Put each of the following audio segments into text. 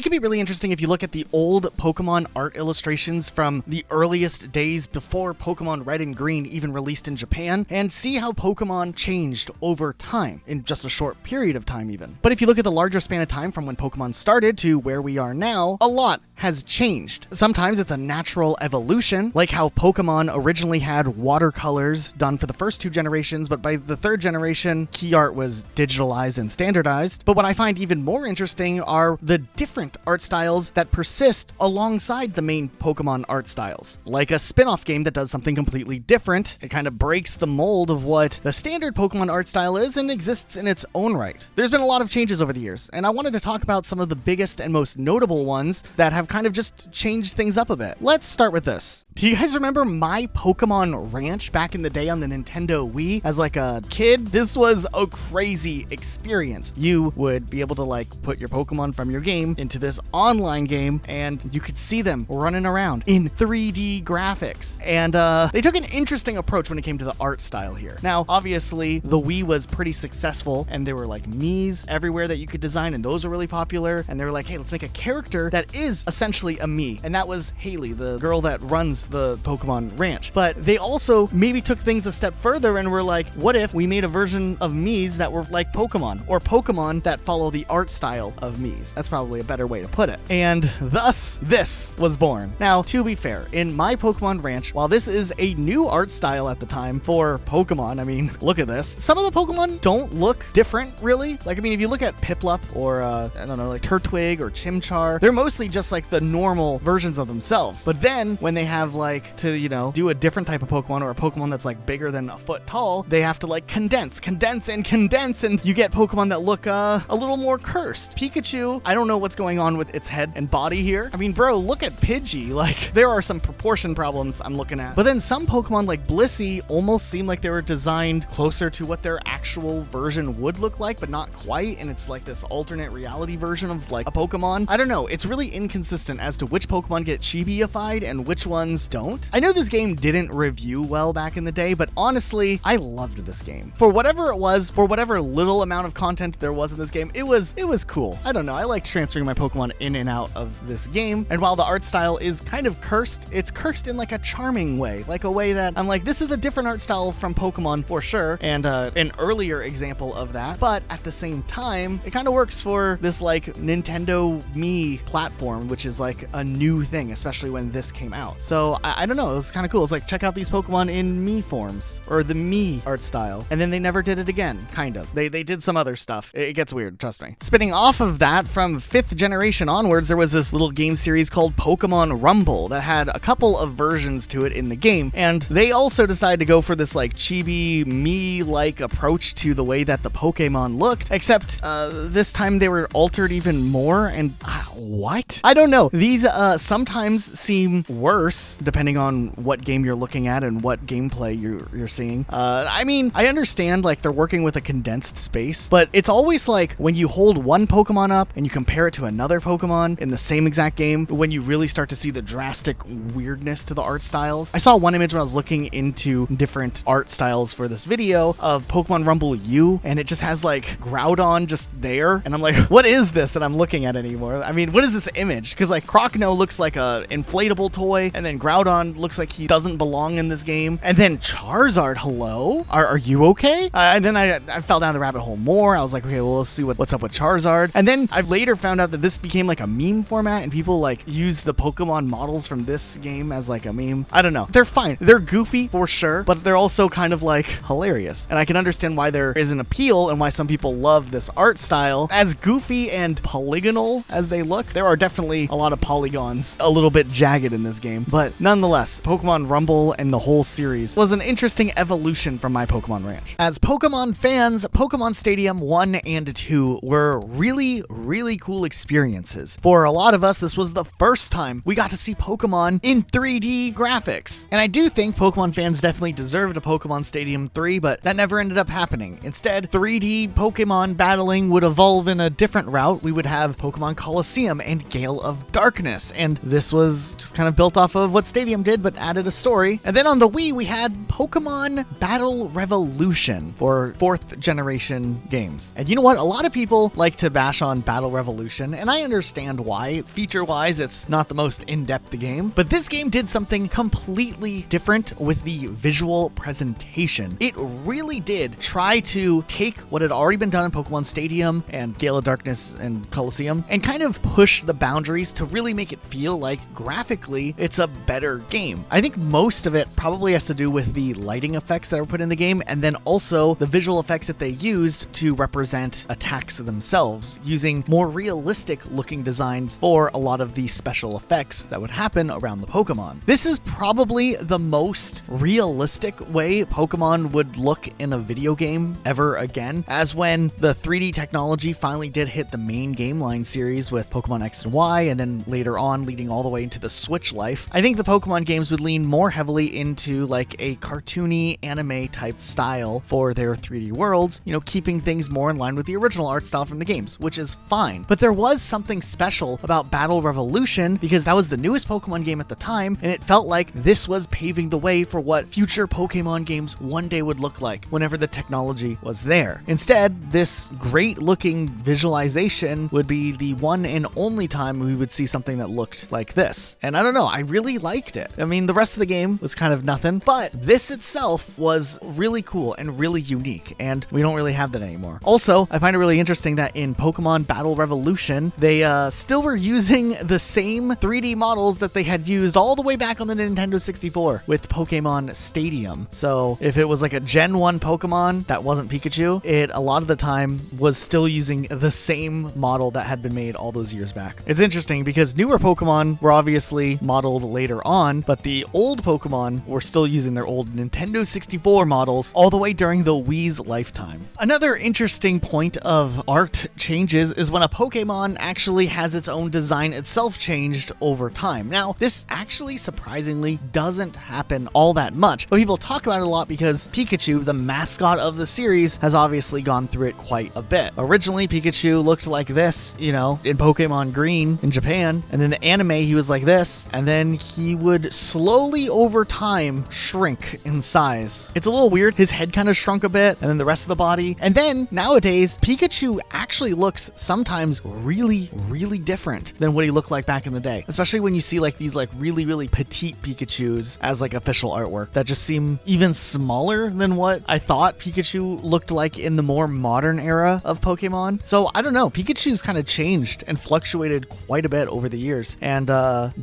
can be really interesting if you look at the old Pokemon art illustrations from the earliest days before Pokemon Red and Green even released in Japan, and see how Pokemon changed over time, in just a short period of time even. But if you look at the larger span of time from when Pokemon started to where we are now, a lot has changed. Sometimes it's a natural evolution, like how Pokemon originally had watercolors done for the first 2 generations, but by the 3rd generation, key art was digitalized and standardized. But what I find even more interesting are the different art styles that persist alongside the main Pokemon art styles. Like a spin-off game that does something completely different. It kind of breaks the mold of what the standard Pokemon art style is and exists in its own right. There's been a lot of changes over the years, and I wanted to talk about some of the biggest and most notable ones that have kind of just changed things up a bit. Let's start with this. Do you guys remember My Pokemon Ranch back in the day on the Nintendo Wii? As like a kid, this was a crazy experience. You would be able to like put your Pokemon from your game into this online game, and you could see them running around in 3D graphics. And they took an interesting approach when it came to the art style here. Now, obviously, the Wii was pretty successful, and there were like Miis everywhere that you could design, and those were really popular. And they were like, hey, let's make a character that is essentially a Mii. And that was Haley, the girl that runs the Pokemon Ranch. But they also maybe took things a step further and were like, what if we made a version of Miis that were like Pokemon, or Pokemon that follow the art style of Miis? That's probably a better way to put it. And thus, this was born. Now, to be fair, in My Pokemon Ranch, while this is a new art style at the time for Pokemon, I mean, look at this. Some of the Pokemon don't look different, really. Like, I mean, if you look at Piplup or, I don't know, like Turtwig or Chimchar, they're mostly just like the normal versions of themselves. But then when they have like to, you know, do a different type of Pokemon, or a Pokemon that's like bigger than a foot tall, they have to like condense, and you get Pokemon that look a little more cursed. Pikachu, I don't know what's going on with its head and body here. I mean, bro, look at Pidgey. Like, there are some proportion problems I'm looking at. But then some Pokemon like Blissey almost seem like they were designed closer to what their actual version would look like, but not quite. And it's like this alternate reality version of like a Pokemon. I don't know. It's really inconsistent as to which Pokemon get chibi-ified and which ones don't. I know this game didn't review well back in the day, but honestly, I loved this game. For whatever it was, for whatever little amount of content there was in this game, it was cool. I don't know. I like transferring my Pokemon in and out of this game. And while the art style is kind of cursed, it's cursed in like a charming way, like a way that I'm like, this is a different art style from Pokemon for sure, and an earlier example of that. But at the same time, it kind of works for this like Nintendo Mii platform, which is like a new thing, especially when this came out. So I don't know. It was kind of cool. It's like, check out these Pokemon in Mii forms, or the Mii art style. And then they never did it again, kind of. They did some other stuff. It gets weird, trust me. Spinning off of that, from 5th generation onwards, there was this little game series called Pokemon Rumble that had a couple of versions to it in the game. And they also decided to go for this like chibi Mii-like approach to the way that the Pokemon looked, except this time they were altered even more. And what? I don't know. These sometimes seem worse depending on what game you're looking at and what gameplay you're seeing. I mean, I understand like they're working with a condensed space, but it's always like when you hold one Pokemon up and you compare it to another Pokemon in the same exact game, when you really start to see the drastic weirdness to the art styles. I saw one image when I was looking into different art styles for this video of Pokemon Rumble U, and it just has like Groudon just there, and I'm like, what is this that I'm looking at anymore? I mean, what is this image? Because like Crocno looks like a inflatable toy, and then Groudon looks like he doesn't belong in this game, and then Charizard, hello? Are you okay? And then I fell down the rabbit hole more. I was like, okay, well, let's see what's up with Charizard. And then I later found out that this became like a meme format, and people like use the Pokemon models from this game as like a meme. I don't know. They're fine. They're goofy for sure, but they're also kind of like hilarious. And I can understand why there is an appeal and why some people love this art style. As goofy and polygonal as they look, there are definitely a lot of polygons a little bit jagged in this game. But nonetheless, Pokemon Rumble and the whole series was an interesting evolution from My Pokemon Ranch. As Pokemon fans, Pokemon Stadium 1 and 2 were really, really cool experiences. For a lot of us, this was the first time we got to see Pokemon in 3D graphics. And I do think Pokemon fans definitely deserved a Pokemon Stadium 3, but that never ended up happening. Instead, 3D Pokemon battling would evolve in a different route. We would have Pokemon Coliseum Colosseum and Gale of Darkness, and this was just kind of built off of what Stadium did but added a story. And then on the Wii we had Pokemon Battle Revolution for 4th generation games. And you know what? A lot of people like to bash on Battle Revolution, and I understand why. Feature-wise, it's not the most in-depth game, but this game did something completely different with the visual presentation. It really did try to take what had already been done in Pokemon Stadium and Gale of Darkness and Colosseum and kind of push the boundaries to really make it feel like graphically it's a better game. I think most of it probably has to do with the lighting effects that were put in the game, and then also the visual effects that they used to represent attacks themselves, using more realistic looking designs for a lot of the special effects that would happen around the Pokemon. This is probably the most realistic way Pokemon would look in a video game ever again, as when the 3D technology finally did hit the main game line series with Pokemon X and Y, and then later on leading all the way into the Switch life. I think the Pokemon games would lean more heavily into like a cartoony anime type style for their 3D worlds, you know, keeping things more in line with the original art style from the games, which is fine. But there was something special about Battle Revolution because that was the newest Pokemon game at the time, and it felt like this was paving the way for what future Pokemon games one day would look like whenever the technology was there. Instead, this great looking visualization would be the one and only time we would see something that looked like this. And I don't know, I really liked it. I mean, the rest of the game was kind of nothing, but this itself was really cool and really unique, and we don't really have that anymore. Also, I find it really interesting that in Pokemon Battle Revolution, they still were using the same 3D models that they had used all the way back on the Nintendo 64 with Pokemon Stadium. So if it was like a Gen 1 Pokemon that wasn't Pikachu, it a lot of the time was still using the same model that had been made all those years back. It's interesting because newer Pokemon were obviously modeled later on, but the old Pokemon were still using their old Nintendo 64 models all the way during the Wii's lifetime. Another interesting point of art changes is when a Pokemon actually has its own design itself changed over time. Now, this actually surprisingly doesn't happen all that much, but people talk about it a lot because Pikachu, the mascot of the series, has obviously gone through it quite a bit. Originally, Pikachu looked like this, you know, in Pokemon Green in Japan, and then the anime he was like this, and then he would slowly over time shrink in size. It's a little weird. His head kind of shrunk a bit, and then the rest of the body. And then nowadays, Pikachu actually looks sometimes really, really different than what he looked like back in the day. Especially when you see like these like really, really petite Pikachus as like official artwork that just seem even smaller than what I thought Pikachu looked like in the more modern era of Pokemon. So I don't know, Pikachu's kind of changed and fluctuated quite a bit over the years, and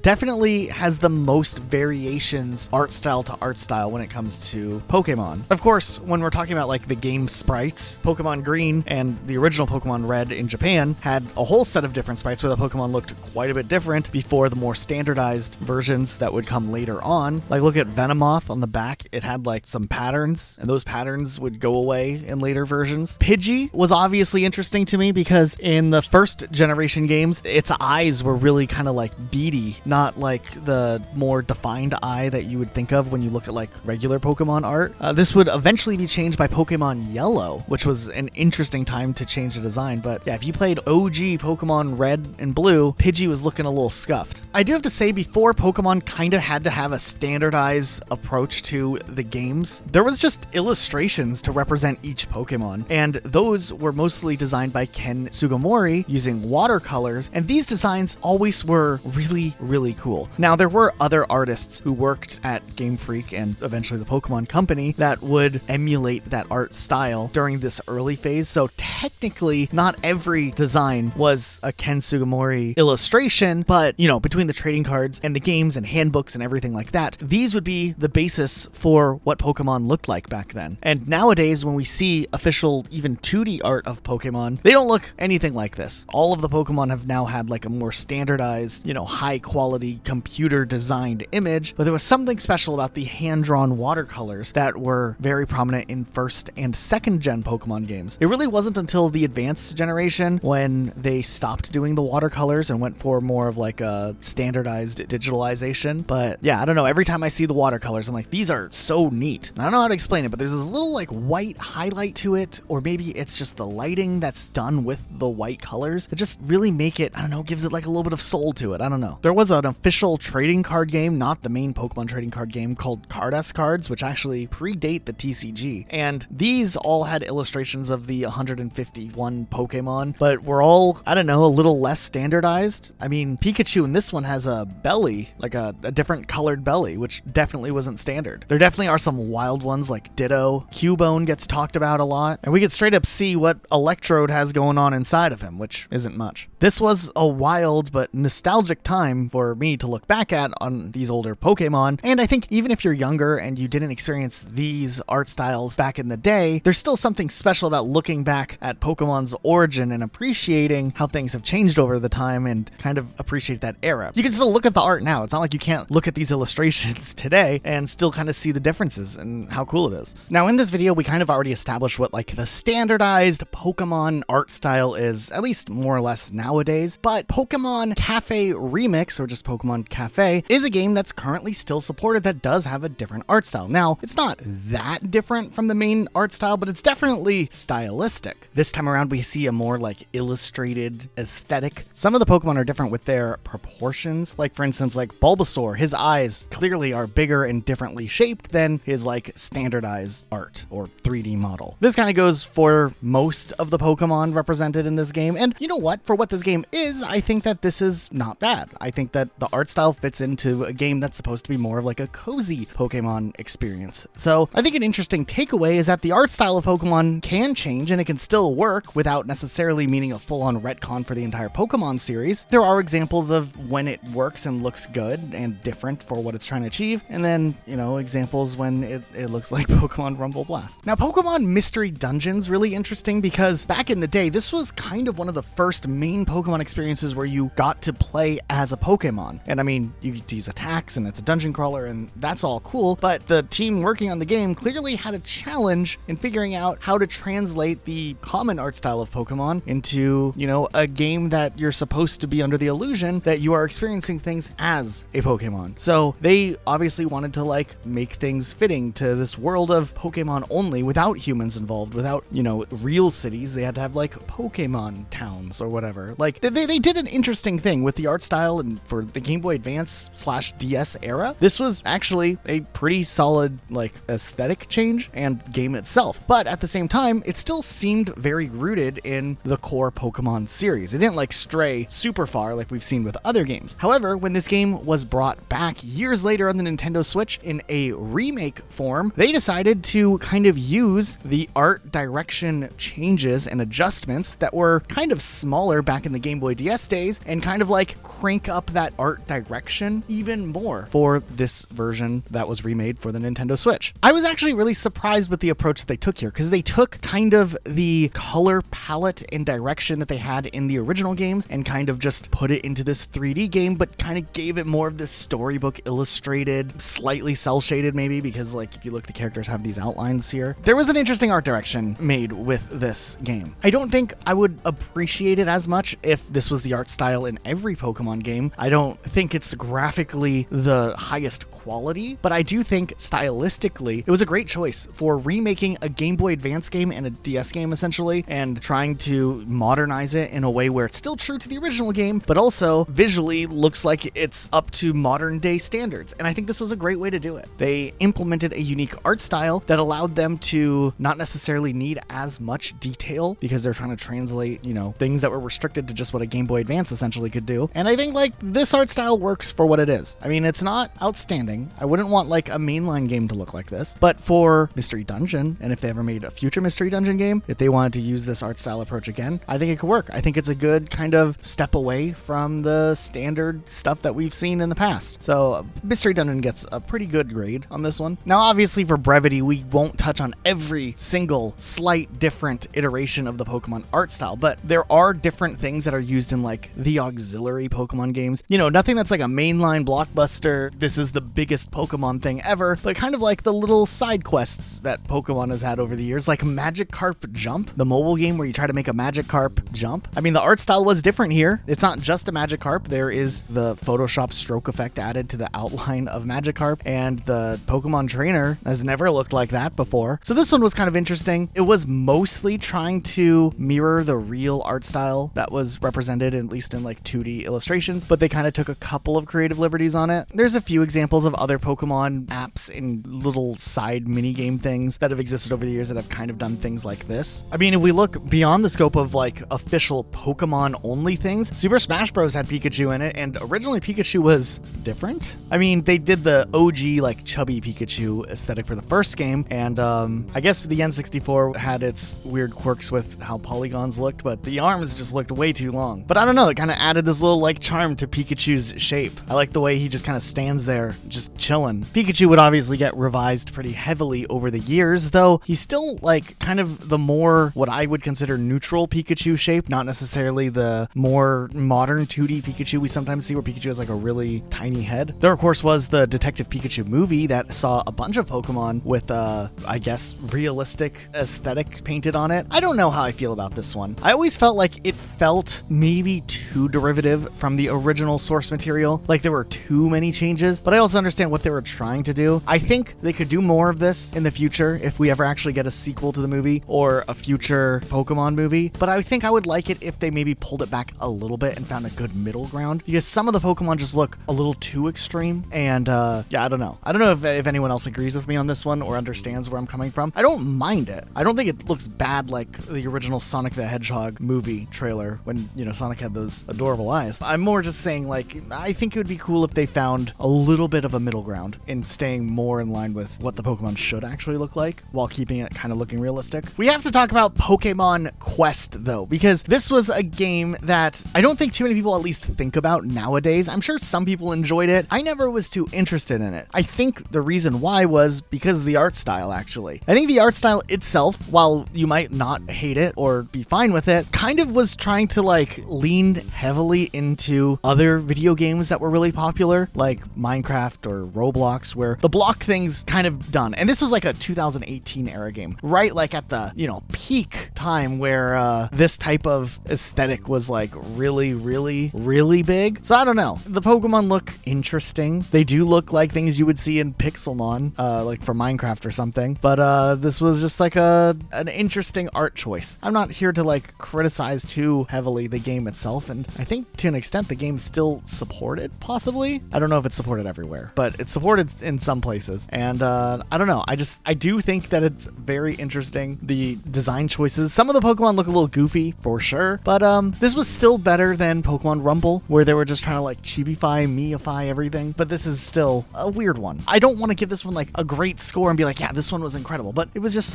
definitely has the most variations art style to art style when it comes to Pokemon. Of course, when we're talking about like the game sprites, Pokemon Green and the original Pokemon Red in Japan had a whole set of different sprites where the Pokemon looked quite a bit different before the more standardized versions that would come later on. Like look at Venomoth on the back, it had like some patterns, and those patterns would go away in later versions. Pidgey was obviously interesting to me because in the first generation games, its eyes were really kind of like beady, not like the more defined eye that you would think of when you look at like regular Pokemon art. This would eventually be changed by Pokemon Yellow, which was an interesting time to change the design. But yeah, if you played OG Pokemon Red and Blue, Pidgey was looking a little scuffed. I do have to say, before Pokemon kind of had to have a standardized approach to the games, there was just illustrations to represent each Pokemon, and those were mostly designed by Ken Sugimori using watercolors, and these designs always were really, really cool. Now, there were other artists who worked at Game Freak and eventually the Pokemon Company that would emulate that art style during this early phase, so technically not every design was a Ken Sugimori illustration, but you know, between the trading cards and the games and handbooks and everything like that, these would be the basis for what Pokemon looked like back then. And nowadays, when we see official even 2D art of Pokemon, they don't look anything like this. All of the Pokemon have now had like a more standardized, you know, high quality computer designed image, but there was something special about the hand-drawn watercolors that were very prominent in first and second gen Pokemon games. It really wasn't until the advanced generation when they stopped doing the watercolors and went for more of like a standardized digitalization. But yeah, I don't know, every time I see the watercolors, I'm like, these are so neat. I don't know how to explain it, but there's this little like white highlight to it, or maybe it's just the lighting that's done with the white colors. It just really makes make it, I don't know, gives it like a little bit of soul to it. I don't know. There was an official trading card game, not the main Pokemon trading card game, called Card-S Cards, which actually predate the TCG. And these all had illustrations of the 151 Pokemon, but were all, I don't know, a little less standardized. I mean, Pikachu in this one has a belly, like a different colored belly, which definitely wasn't standard. There definitely are some wild ones like Ditto. Cubone gets talked about a lot, and we could straight up see what Electrode has going on inside of him, which isn't much. This was a wild but nostalgic time for me to look back at on these older Pokemon, and I think even if you're younger and you didn't experience these art styles back in the day, there's still something special about looking back at Pokemon's origin and appreciating how things have changed over the time and kind of appreciate that era. You can still look at the art now. It's not like you can't look at these illustrations today and still kind of see the differences and how cool it is. Now in this video, we kind of already established what like the standardized Pokemon art style is, at least more or less nowadays, but Pokemon Cafe Remix, or just Pokemon Cafe, is a game that's currently still supported that does have a different art style. Now, it's not that different from the main art style, but it's definitely stylistic. This time around, we see a more like illustrated aesthetic. Some of the Pokemon are different with their proportions. Like for instance, like Bulbasaur, his eyes clearly are bigger and differently shaped than his like standardized art or 3D model. This kind of goes for most of the Pokemon represented in this game. And you know what? For what this game is, I think that this is not bad. I think that the art style fits into a game that's supposed to be more of like a cozy Pokemon experience. So I think an interesting takeaway is that the art style of Pokemon can change and it can still work without necessarily meaning a full-on retcon for the entire Pokemon series. There are examples of when it works and looks good and different for what it's trying to achieve, and then, you know, examples when it looks like Pokemon Rumble Blast. Now, Pokemon Mystery Dungeon's really interesting because back in the day, this was kind of one of the first main Pokemon experiences where you got to play as a Pokemon. And I mean, you get to use attacks and it's a dungeon crawler and that's all cool, but the team working on the game clearly had a challenge in figuring out how to translate the common art style of Pokemon into, you know, a game that you're supposed to be under the illusion that you are experiencing things as a Pokemon. So they obviously wanted to like make things fitting to this world of Pokemon only without humans involved, without, you know, real cities. They had to have like Pokemon towns or whatever. Like they did an interesting thing with the art style, and for the Game Boy Advance / DS era, this was actually a pretty solid like aesthetic change and game itself. But at the same time, it still seemed very rooted in the core Pokemon series. It didn't like stray super far like we've seen with other games. However, when this game was brought back years later on the Nintendo Switch in a remake form, they decided to kind of use the art direction changes and adjustments that were kind of smaller back in the Game Boy DS days and kind of like crank up that art direction even more for this version that was remade for the Nintendo Switch. I was actually really surprised with the approach they took here, because they took kind of the color palette and direction that they had in the original games and kind of just put it into this 3D game, but kind of gave it more of this storybook illustrated, slightly cel shaded maybe, because like if you look, the characters have these outlines here. There was an interesting art direction made with this game. I don't think I would appreciate it as much if this was the art style in every Pokemon game. I don't think it's graphically the highest quality, but I do think stylistically it was a great choice for remaking a Game Boy Advance game and a DS game essentially, and trying to modernize it in a way where it's still true to the original game, but also visually looks like it's up to modern day standards. And I think this was a great way to do it. They implemented a unique art style that allowed them to not necessarily need as much detail because they're trying to translate, you know, things that were restricted to just what a Game Boy Advance essentially could do. And I think like this art style works for what it is. I mean, it's not outstanding. I wouldn't want like a mainline game to look like this, but for Mystery Dungeon, and if they ever made a future Mystery Dungeon game, if they wanted to use this art style approach again, I think it could work. I think it's a good kind of step away from the standard stuff that we've seen in the past. So Mystery Dungeon gets a pretty good grade on this one. Now, obviously for brevity, we won't touch on every single slight different iteration of the Pokemon art style, but there are different things that are used in like the auxiliary Pokemon games. You know, nothing that's like a mainline blockbuster, this is the biggest Pokemon thing ever, but kind of like the little side quests that Pokemon has had over the years, like Magikarp Jump, the mobile game where you try to make a Magikarp jump. I mean, the art style was different here. It's not just a Magikarp. There is the Photoshop stroke effect added to the outline of Magikarp, and the Pokemon trainer has never looked like that before. So this one was kind of interesting. It was mostly trying to mirror the real art style that was represented, at least in like 2D illustrations, but they kind of took a couple of creative liberties on it. There's a few examples of other Pokemon apps and little side minigame things that have existed over the years that have kind of done things like this. I mean, if we look beyond the scope of like official Pokemon only things, Super Smash Bros. Had Pikachu in it, and originally Pikachu was different. I mean, they did the OG like chubby Pikachu aesthetic for the first game, and I guess the N64 had its weird quirks with how polygons looked, but the arms just looked way too long. But I don't know, it kind of added this little like charm to Pikachu's shape. I like the way he just kind of stands there just chilling. Pikachu would obviously get revised pretty heavily over the years, though he's still like kind of the more what I would consider neutral Pikachu shape, not necessarily the more modern 2D Pikachu we sometimes see where Pikachu has like a really tiny head. There of course was the Detective Pikachu movie that saw a bunch of Pokemon with I guess realistic aesthetic painted on it. I don't know how I feel about this one. I always felt like it felt maybe too derivative from the original source material, like there were too many changes, but I also understand what they were trying to do. I think they could do more of this in the future if we ever actually get a sequel to the movie or a future Pokemon movie, but I think I would like it if they maybe pulled it back a little bit and found a good middle ground, because some of the Pokemon just look a little too extreme, and yeah, I don't know if anyone else agrees with me on this one or understands where I'm coming from. I don't mind it. I don't think it looks bad like the original Sonic the Hedgehog movie trailer when, you know, Sonic had those adorable eyes. I'm more just saying, like, I think it would be cool if they found a little bit of a middle ground in staying more in line with what the Pokemon should actually look like while keeping it kind of looking realistic. We have to talk about Pokemon Quest, though, because this was a game that I don't think too many people at least think about nowadays. I'm sure some people enjoyed it. I never was too interested in it. I think the reason why was because of the art style, actually. I think the art style itself, while you might not hate it or be fine with it, kind of was trying to like lean heavily into other video games that were really popular, like Minecraft or Roblox, where the block thing's kind of done. And this was like a 2018 era game, right? Like at the, you know, peak time where this type of aesthetic was like really, really, really big. So I don't know. The Pokemon look interesting. They do look like things you would see in Pixelmon, like for Minecraft or something. But this was just like an interesting art choice. I'm not here to like criticize too heavily the game itself, and I think to an extent the game's still supported, possibly. I don't know if it's supported everywhere, but it's supported in some places. And I don't know. I do think that it's very interesting. The design choices. Some of the Pokemon look a little goofy for sure, but this was still better than Pokemon Rumble, where they were just trying to like chibify, meify everything. But this is still a weird one. I don't want to give this one like a great score and be like, yeah, this one was incredible, but it was just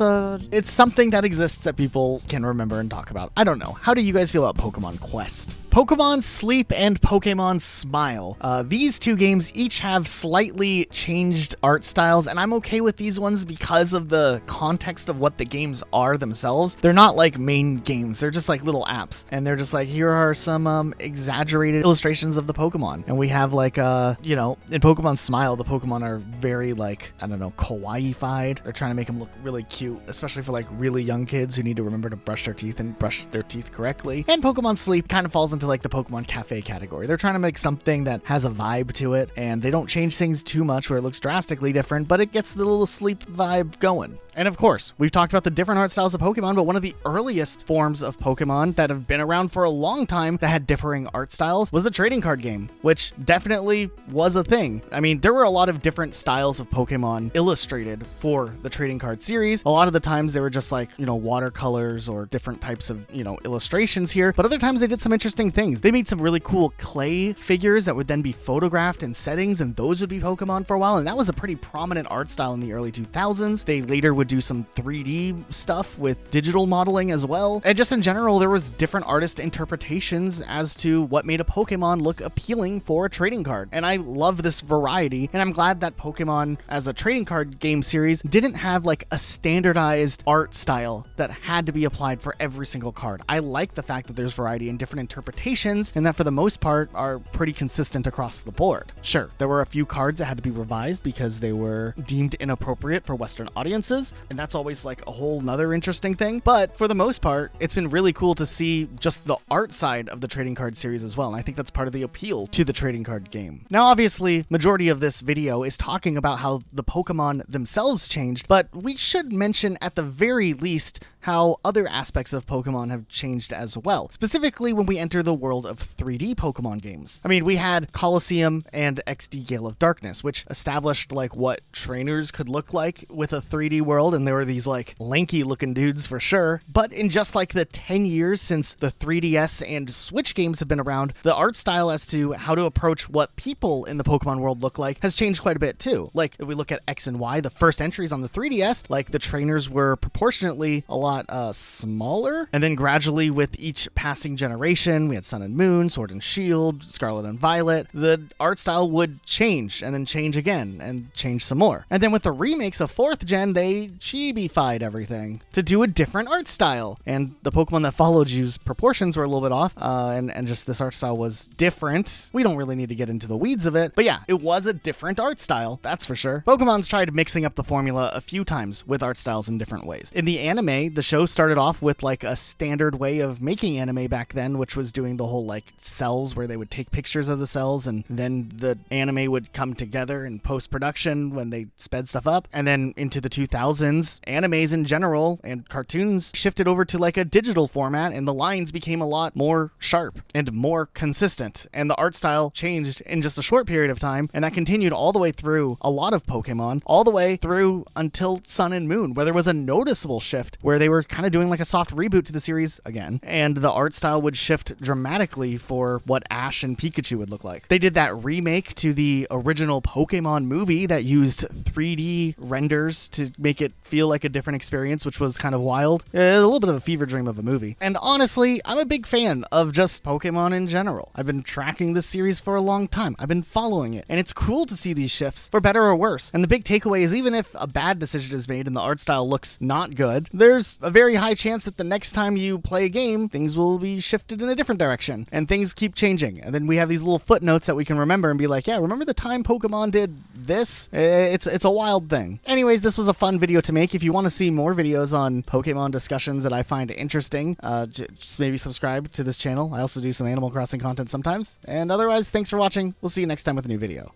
it's something that exists that people can remember and talk about. I don't know. How do you guys feel about Pokemon Quest? Pokemon Sleep and Pokemon Smile. These two games each have slightly changed art styles, and I'm okay with these ones because of the context of what the games are themselves. They're not like main games. They're just like little apps, and they're just like, here are some exaggerated illustrations of the Pokemon. And we have like, you know, in Pokemon Smile, the Pokemon are very like, I don't know, kawaii-fied. They're trying to make them look really cute, especially for like really young kids who need to remember to brush their teeth and brush their teeth correctly. And Pokemon Sleep kind of falls into like the Pokemon Cafe category. They're trying to make something that has a vibe to it, and they don't change things too much where it looks drastically different, but it gets the little sleep vibe going. And of course, we've talked about the different art styles of Pokemon, but one of the earliest forms of Pokemon that have been around for a long time that had differing art styles was the trading card game, which definitely was a thing. I mean, there were a lot of different styles of Pokemon illustrated for the trading card series. A lot of the times they were just like, you know, watercolors or different types of, you know, illustrations here, but other times they did some interesting things. They made some really cool clay figures that would then be photographed in settings, and those would be Pokemon for a while, and that was a pretty prominent art style in the early 2000s. They later would do some 3D stuff with digital modeling as well. And just in general, there was different artist interpretations as to what made a Pokemon look appealing for a trading card. And I love this variety, and I'm glad that Pokemon as a trading card game series didn't have like a standardized art style that had to be applied for every single card. I like the fact that there's variety in different interpretations, and that for the most part are pretty consistent across the board. Sure, there were a few cards that had to be revised because they were deemed inappropriate for Western audiences, and that's always like a whole nother interesting thing. But for the most part, it's been really cool to see just the art side of the trading card series as well, and I think that's part of the appeal to the trading card game. Now, obviously, majority of this video is talking about how the Pokemon themselves changed, but we should mention at the very least how other aspects of Pokemon have changed as well, specifically when we enter the world of 3D Pokemon games. I mean, we had Colosseum and XD Gale of Darkness, which established like what trainers could look like with a 3D world, and there were these like lanky looking dudes for sure. But in just like the 10 years since the 3DS and Switch games have been around, the art style as to how to approach what people in the Pokemon world look like has changed quite a bit too. Like if we look at X and Y, the first entries on the 3DS, like the trainers were proportionately a lot smaller, and then gradually with each passing generation, we had Sun and Moon, Sword and Shield, Scarlet and Violet, the art style would change and then change again and change some more. And then with the remakes of 4th gen, they chibi-fied everything to do a different art style, and the Pokemon that followed you's proportions were a little bit off, and just this art style was different. We don't really need to get into the weeds of it, but yeah, it was a different art style, that's for sure. Pokemon's tried mixing up the formula a few times with art styles in different ways. In the anime, the show started off with like a standard way of making anime back then, which was doing the whole like cells where they would take pictures of the cells and then the anime would come together in post-production when they sped stuff up. And then into the 2000s, animes in general and cartoons shifted over to like a digital format, and the lines became a lot more sharp and more consistent, and the art style changed in just a short period of time, and that continued all the way through a lot of Pokemon, all the way through until Sun and Moon, where there was a noticeable shift where they were kind of doing like a soft reboot to the series again, and the art style would shift dramatically for what Ash and Pikachu would look like. They did that remake to the original Pokemon movie that used 3D renders to make it feel like a different experience, which was kind of wild. A little bit of a fever dream of a movie. And honestly, I'm a big fan of just Pokemon in general. I've been tracking this series for a long time. I've been following it, and it's cool to see these shifts, for better or worse. And the big takeaway is, even if a bad decision is made and the art style looks not good, there's a very high chance that the next time you play a game, things will be shifted in a different direction, and things keep changing. And then we have these little footnotes that we can remember and be like, yeah, remember the time Pokemon did this? It's a wild thing. Anyways, this was a fun video to make. If you want to see more videos on Pokemon discussions that I find interesting, just maybe subscribe to this channel. I also do some Animal Crossing content sometimes. And otherwise, thanks for watching. We'll see you next time with a new video.